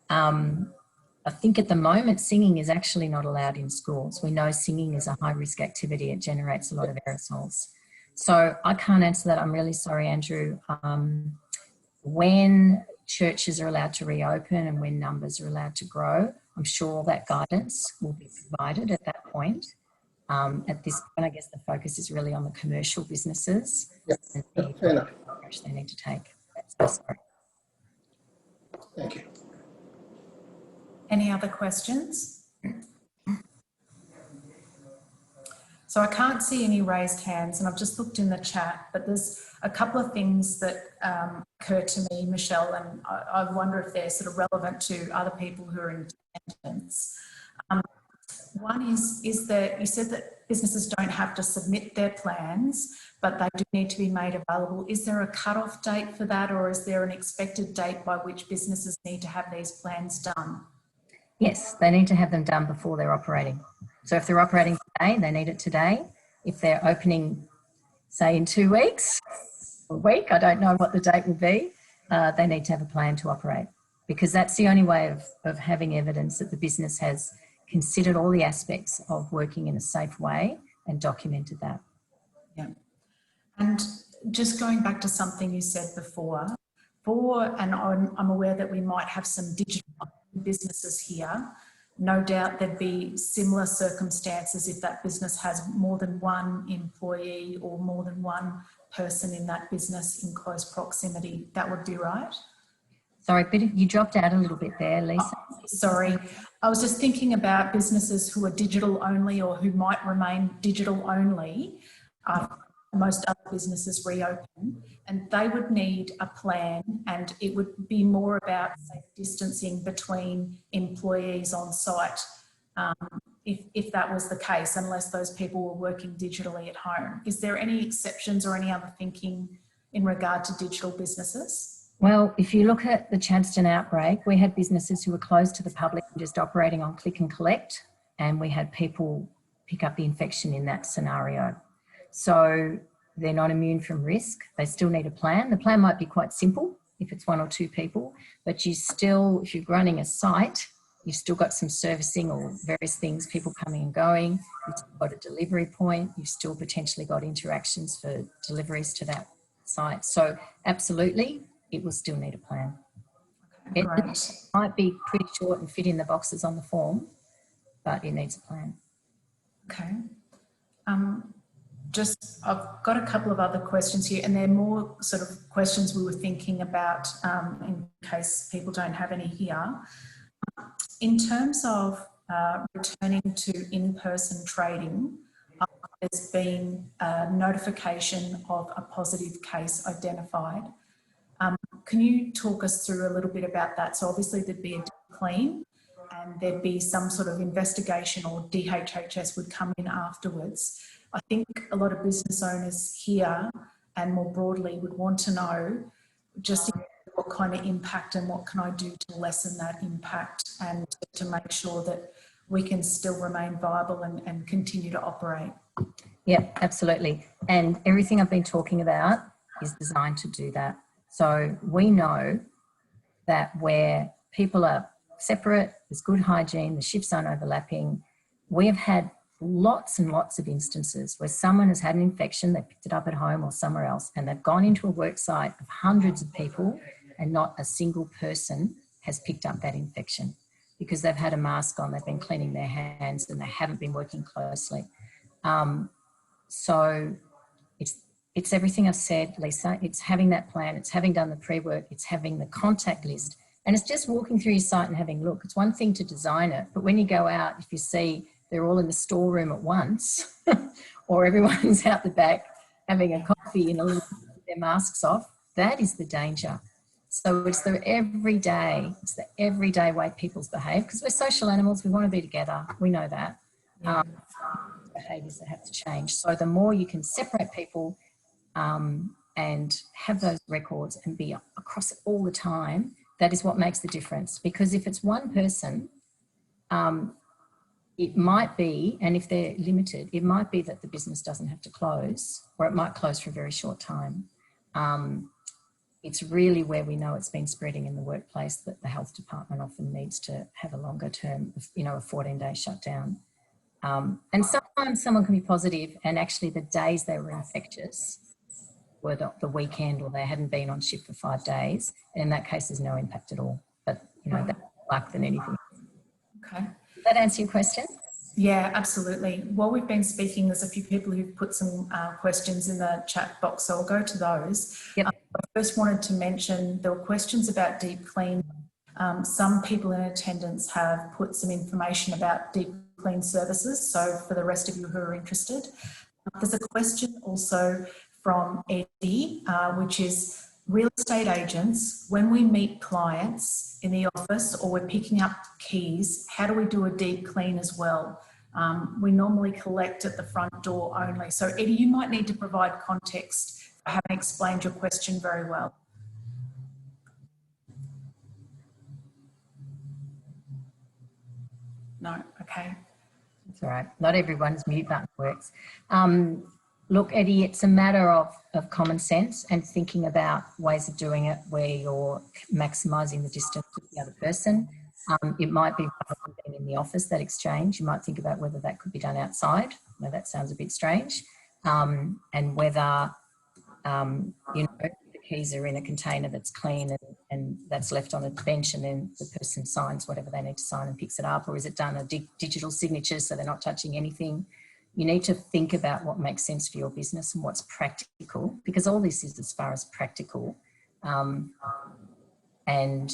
I think at the moment singing is actually not allowed in schools. We know singing is a high risk activity. It generates a lot of aerosols. So I can't answer that. I'm really sorry, Andrew. When churches are allowed to reopen and when numbers are allowed to grow, I'm sure all that guidance will be provided at that point. At this point, I guess the focus is really on the commercial businesses and the approach they need to take. So sorry. Thank you. Any other questions? So I can't see any raised hands, and I've just looked in the chat, but there's a couple of things that occur to me, Michelle, and I wonder if they're sort of relevant to other people who are in attendance. One is that you said that businesses don't have to submit their plans, but they do need to be made available. Is there a cut-off date for that, or is there an expected date by which businesses need to have these plans done? Yes, they need to have them done before they're operating. So if they're operating today, they need it today. If they're opening, say, in 2 weeks, or a week, I don't know what the date will be, they need to have a plan to operate, because that's the only way of having evidence that the business has considered all the aspects of working in a safe way and documented that. Yeah. And just going back to something you said before, and I'm aware that we might have some digital businesses here. No doubt there'd be similar circumstances if that business has more than one employee or more than one person in that business in close proximity. That would be right? Sorry, but you dropped out a little bit there, Lisa. Sorry, I was just thinking about businesses who are digital only or who might remain digital only. Most other businesses reopen, and they would need a plan, and it would be more about safe distancing between employees on site if that was the case, unless those people were working digitally at home. Is there any exceptions or any other thinking in regard to digital businesses? Well, if you look at the Chadstone outbreak, we had businesses who were closed to the public and just operating on click and collect, and we had people pick up the infection in that scenario. So they're not immune from risk. They still need a plan. The plan might be quite simple if it's 1 or 2 people, but you still, if you're running a site, you've still got some servicing or various things, people coming and going. You've still got a delivery point. You've still potentially got interactions for deliveries to that site. So absolutely, it will still need a plan. Okay, It might be pretty short and fit in the boxes on the form, but it needs a plan. Okay. I've got a couple of other questions here, and they're more sort of questions we were thinking about in case people don't have any here. In terms of returning to in-person trading, there's been a notification of a positive case identified. Can you talk us through a little bit about that? So obviously there'd be a clean and there'd be some sort of investigation, or DHHS would come in afterwards. I think a lot of business owners here and more broadly would want to know just what kind of impact and what can I do to lessen that impact and to make sure that we can still remain viable and continue to operate. Yep, absolutely. And everything I've been talking about is designed to do that. So we know that where people are separate, there's good hygiene, the shifts aren't overlapping. We have had lots and lots of instances where someone has had an infection, they picked it up at home or somewhere else, and they've gone into a work site of hundreds of people and not a single person has picked up that infection because they've had a mask on, they've been cleaning their hands and they haven't been working closely. So it's everything I've said, Lisa. It's having that plan, it's having done the pre-work, it's having the contact list, and it's just walking through your site and having a look. It's one thing to design it, but when you go out, if you see they're all in the storeroom at once or everyone's out the back having a coffee and with their masks off, that is the danger. So it's the everyday way people behave, because we're social animals, we want to be together, we know that. Behaviours that have to change. So the more you can separate people and have those records and be across it all the time, that is what makes the difference. Because if it's one person, it might be, and if they're limited, it might be that the business doesn't have to close, or it might close for a very short time. It's really where we know it's been spreading in the workplace that the health department often needs to have a longer term, you know, a 14-day shutdown. And sometimes someone can be positive and actually the days they were infectious were the weekend, or they hadn't been on shift for 5 days. And in that case, there's no impact at all. But, you know, that's more luck than anything. Okay. Does that answer your question? Yeah, absolutely. While we've been speaking, there's a few people who've put some questions in the chat box, so I'll go to those. Yep. I first wanted to mention there were questions about deep clean. Some people in attendance have put some information about deep clean services, so for the rest of you who are interested. There's a question also from Eddie, which is real estate agents, when we meet clients in the office or we're picking up keys, how do we do a deep clean as well? We normally collect at the front door only. So Eddie, you might need to provide context. I haven't explained your question very well. No, okay. That's all right. Not everyone's mute button works. Look, Eddie, it's a matter of common sense and thinking about ways of doing it where you're maximising the distance with the other person. It might be being in the office, that exchange. You might think about whether that could be done outside. Now, that sounds a bit strange. And whether, you know, the keys are in a container that's clean and that's left on a bench, and then the person signs whatever they need to sign and picks it up, or is it done a digital signature so they're not touching anything? You need to think about what makes sense for your business and what's practical, because all this is as far as practical. And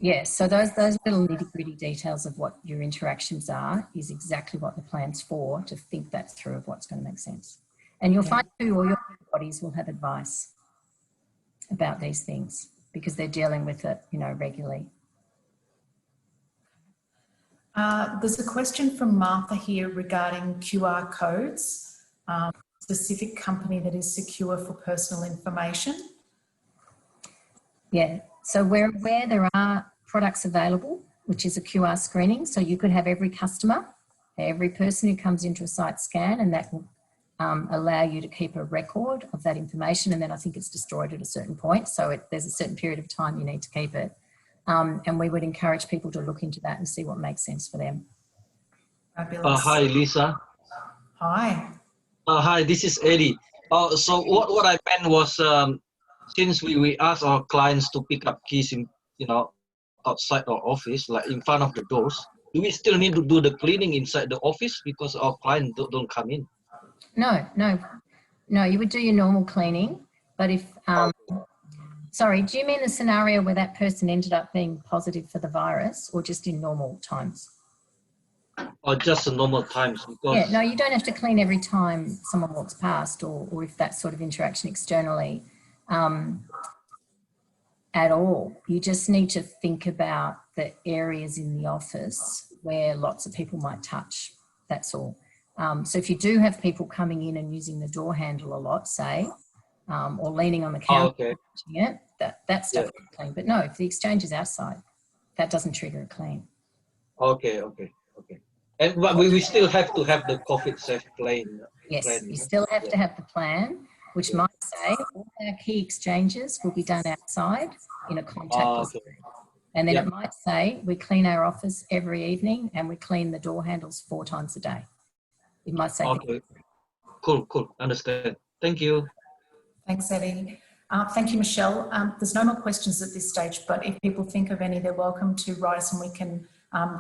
yeah, so those little nitty-gritty details of what your interactions are is exactly what the plan's for, to think that through of what's going to make sense. And you'll find too, all your bodies will have advice about these things because they're dealing with it, you know, regularly. There's a question from Martha here regarding QR codes, specific company that is secure for personal information. Yeah, so we're aware there are products available, which is a QR screening. So you could have every customer, every person who comes into a site scan, and that will allow you to keep a record of that information. And then I think it's destroyed at a certain point. So there's a certain period of time you need to keep it. And we would encourage people to look into that and see what makes sense for them. Fabulous. Hi, Lisa. Hi. Hi, this is Eddie. So what I meant was, since we ask our clients to pick up keys in, you know, outside our office, like in front of the doors, do we still need to do the cleaning inside the office because our clients don't come in? No, you would do your normal cleaning, but if, sorry, do you mean the scenario where that person ended up being positive for the virus, or just in normal times? Or just the normal times? Because Yeah, no, you don't have to clean every time someone walks past, or if that sort of interaction externally at all. You just need to think about the areas in the office where lots of people might touch, that's all. So if you do have people coming in and using the door handle a lot, say, or leaning on the counter, okay. that stuff is clean. But no, if the exchange is outside, that doesn't trigger a clean. Okay. And but we still have to have the COVIDSafe Plan. Yes, you still have to have the plan, which might say all our key exchanges will be done outside in a contactless way. And then it might say we clean our office every evening and we clean the door handles 4 times a day. You might say. Okay, cool, understand. Thank you. Thanks, Eddie. Thank you, Michelle. There's no more questions at this stage, but if people think of any, they're welcome to write us and we can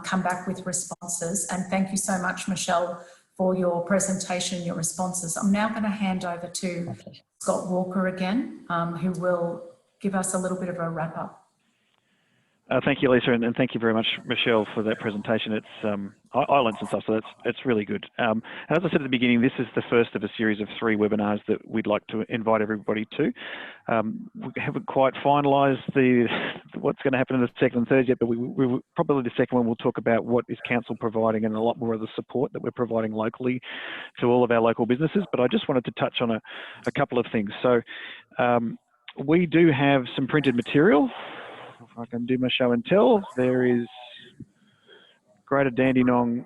come back with responses. And thank you so much, Michelle, for your presentation and your responses. I'm now going to hand over to Scott Walker again, who will give us a little bit of a wrap up. Thank you, Lisa, and thank you very much, Michelle, for that presentation. It's I learned some stuff, so it's really good. And as I said at the beginning, this is the first of a series of 3 webinars that we'd like to invite everybody to. We haven't quite finalised what's going to happen in the second and third yet, but we probably the second one will talk about what is council providing and a lot more of the support that we're providing locally to all of our local businesses. But I just wanted to touch on a couple of things. So we do have some printed material. If I can do my show and tell, there is Greater Dandenong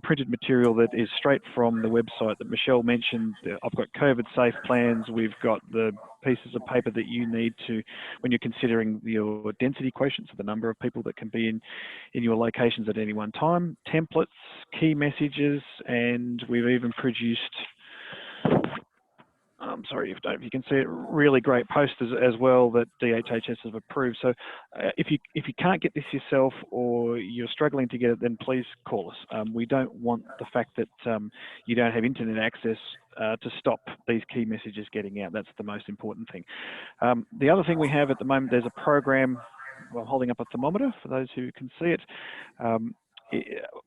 printed material that is straight from the website that Michelle mentioned. I've got COVIDSafe plans. We've got the pieces of paper that you need to, when you're considering your density quotient, so the number of people that can be in your locations at any one time, templates, key messages, and we've even produced, I'm sorry if you can see it, really great posters as well that DHHS have approved. So if you can't get this yourself or you're struggling to get it, then please call us. We don't want the fact that you don't have internet access to stop these key messages getting out. That's the most important thing. The other thing we have at the moment, there's a program, well, holding up a thermometer for those who can see it.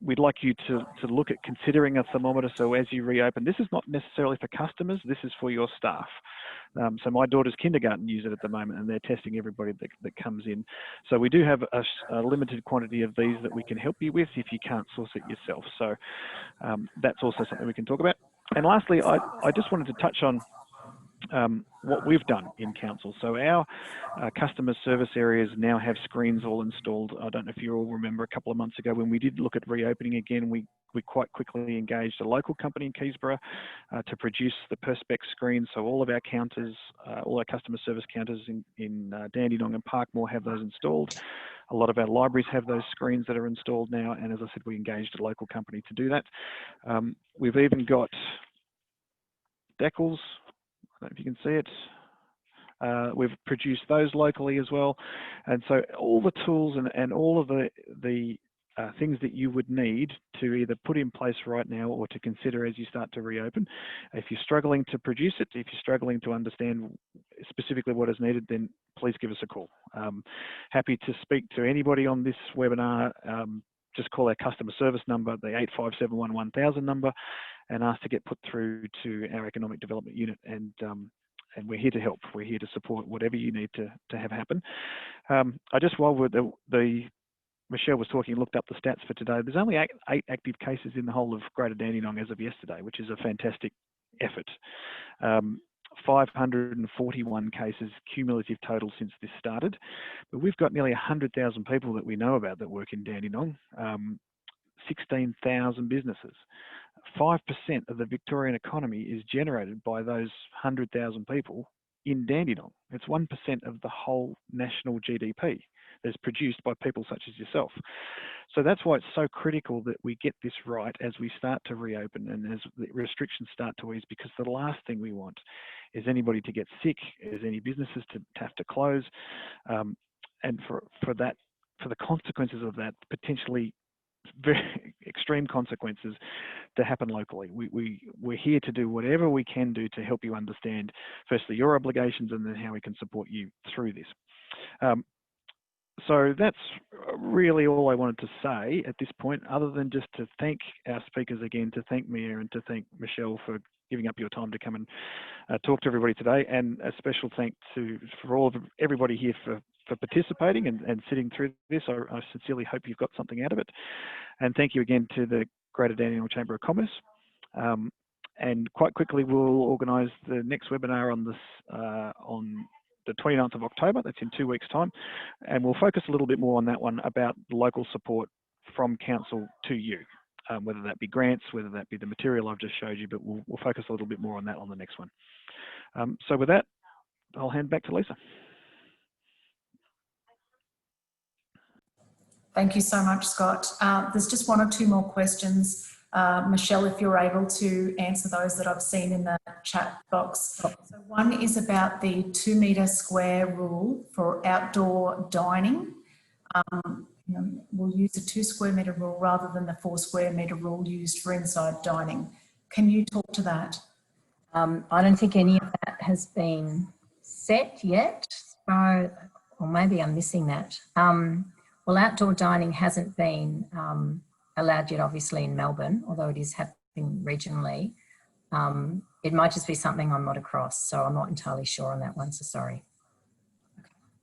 We'd like you to look at considering a thermometer. So as you reopen, this is not necessarily for customers, this is for your staff. So my daughter's kindergarten use it at the moment and they're testing everybody that comes in. So we do have a limited quantity of these that we can help you with if you can't source it yourself. So that's also something we can talk about. And lastly, I just wanted to touch on what we've done in council. So our customer service areas now have screens all installed. I don't know if you all remember a couple of months ago when we did look at reopening again, we quite quickly engaged a local company in Keysborough to produce the Perspex screens. So all of our counters, all our customer service counters in Dandenong and Parkmore have those installed. A lot of our libraries have those screens that are installed now. And as I said, we engaged a local company to do that. We've even got decals. I don't know if you can see it. We've produced those locally as well. And so all the tools and all of the things that you would need to either put in place right now or to consider as you start to reopen. If you're struggling to produce it, if you're struggling to understand specifically what is needed, then please give us a call. Happy to speak to anybody on this webinar. Just call our customer service number, the 8571 1000 number, and ask to get put through to our economic development unit. And we're here to help. We're here to support whatever you need to have happen. I just, while Michelle was talking, looked up the stats for today. There's only 8 active cases in the whole of Greater Dandenong as of yesterday, which is a fantastic effort. 541 cases cumulative total since this started, but we've got nearly 100,000 people that we know about that work in Dandenong, 16,000 businesses. 5% of the Victorian economy is generated by those 100,000 people in Dandenong. It's 1% of the whole national GDP that's produced by people such as yourself. So that's why it's so critical that we get this right as we start to reopen and as the restrictions start to ease, because the last thing we want is anybody to get sick, is any businesses to have to close, and for the consequences of that, potentially very extreme consequences to happen locally. We're here to do whatever we can do to help you understand, firstly, your obligations and then how we can support you through this. So that's really all I wanted to say at this point, other than just to thank our speakers again, to thank Mia and to thank Michelle for giving up your time to come and talk to everybody today, and a special thank for everybody here for participating and sitting through this. I sincerely hope you've got something out of it. And thank you again to the Greater Dandenong Chamber of Commerce. And quite quickly, we'll organise the next webinar on the 29th of October, that's in 2 weeks' time, and we'll focus a little bit more on that one about local support from council to you, whether that be grants, whether that be the material I've just showed you, but we'll focus a little bit more on that on the next one. So with that, I'll hand back to Lisa. Thank you so much, Scott. There's just 1 or 2 more questions Michelle, if you're able to answer those that I've seen in the chat box. So one is about the 2 metre square rule for outdoor dining. We'll use a 2 square metre rule rather than the 4 square metre rule used for inside dining. Can you talk to that? I don't think any of that has been set yet, so, or maybe I'm missing that. Well, outdoor dining hasn't been allowed yet, obviously, in Melbourne, although it is happening regionally. It might just be something I'm not across, so I'm not entirely sure on that one, so sorry.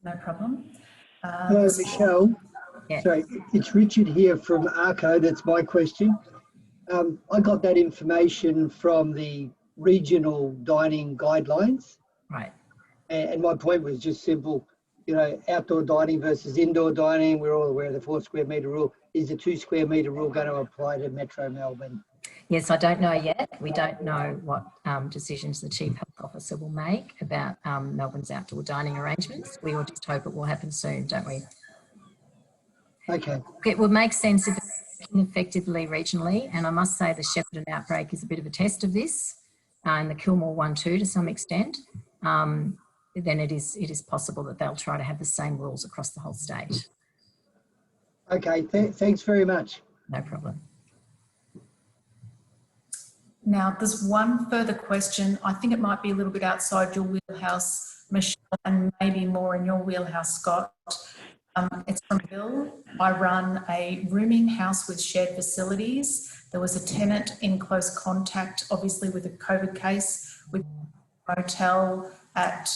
No problem. Hello, Michelle. Yeah. Sorry, it's Richard here from ARCO. That's my question. I got that information from the regional dining guidelines. Right. And my point was just simple, outdoor dining versus indoor dining. We're all aware of the 4 square metre rule. Is the 2 square metre rule going to apply to Metro Melbourne? Yes, I don't know yet. We don't know what decisions the Chief Health Officer will make about Melbourne's outdoor dining arrangements. We all just hope it will happen soon, don't we? Okay. It would make sense if it's effectively regionally, and I must say the Shepparton outbreak is a bit of a test of this, and the Kilmore one too to some extent. Then it is possible that they'll try to have the same rules across the whole state. Okay, thanks very much. No problem. Now, there's one further question. I think it might be a little bit outside your wheelhouse, Michelle, and maybe more in your wheelhouse, Scott. It's from Bill. I run a rooming house with shared facilities. There was a tenant in close contact, obviously with a COVID case, with a motel at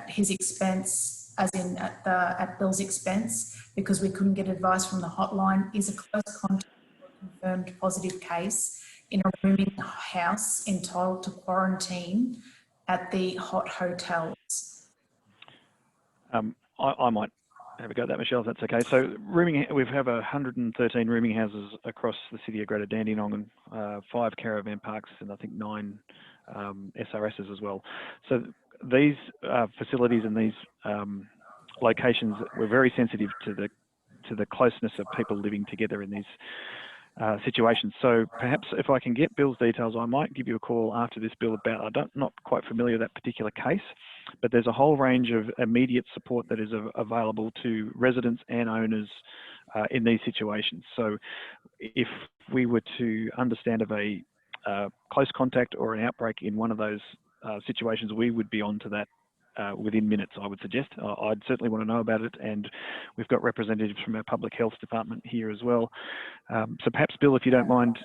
his expense, as in at Bill's expense, because we couldn't get advice from the hotline. Is a close contact or confirmed positive case in a rooming house entitled to quarantine at the hot hotels? I might have a go at that, Michelle, if that's okay. So we have 113 rooming houses across the city of Greater Dandenong and 5 caravan parks and I think 9 SRSs as well. So these facilities and these locations were very sensitive to the closeness of people living together in these situations. So perhaps if I can get Bill's details, I might give you a call after this, Bill, about, not quite familiar with that particular case, but there's a whole range of immediate support that is available to residents and owners in these situations. So if we were to understand of a close contact or an outbreak in one of those situations, we would be on to that within minutes, I would suggest. I'd certainly want to know about it, and we've got representatives from our public health department here as well. So perhaps, Bill, if you don't mind,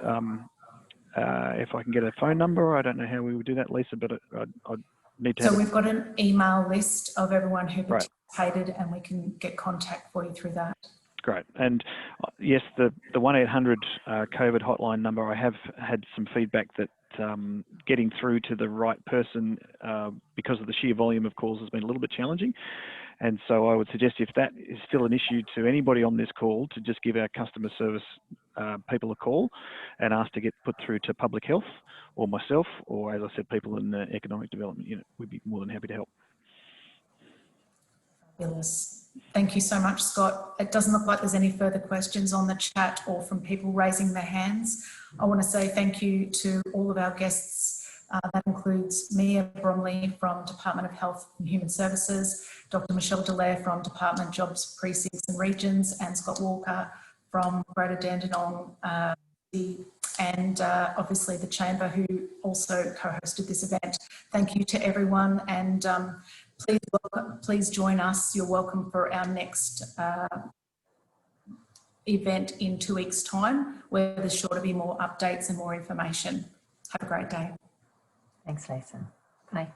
if I can get a phone number, I don't know how we would do that, Lisa, but I'd need to So we've got an email list of everyone who Right. participated, and we can get contact for you through that. Great. And yes, the 1-800 COVID hotline number, I have had some feedback that getting through to the right person because of the sheer volume of calls has been a little bit challenging. And so I would suggest, if that is still an issue to anybody on this call, to just give our customer service people a call and ask to get put through to public health or myself, or as I said, people in the economic development unit. We'd be more than happy to help. Fabulous. Thank you so much, Scott. It doesn't look like there's any further questions on the chat or from people raising their hands. I want to say thank you to all of our guests. That includes Mia Bromley from Department of Health and Human Services, Dr. Michelle Delaire from Department Jobs, Precincts and Regions, and Scott Walker from Greater Dandenong, and obviously the Chamber, who also co-hosted this event. Thank you to everyone, and please join us. You're welcome for our next event in 2 weeks' time, where there's sure to be more updates and more information. Have a great day. Thanks, Lisa. Bye.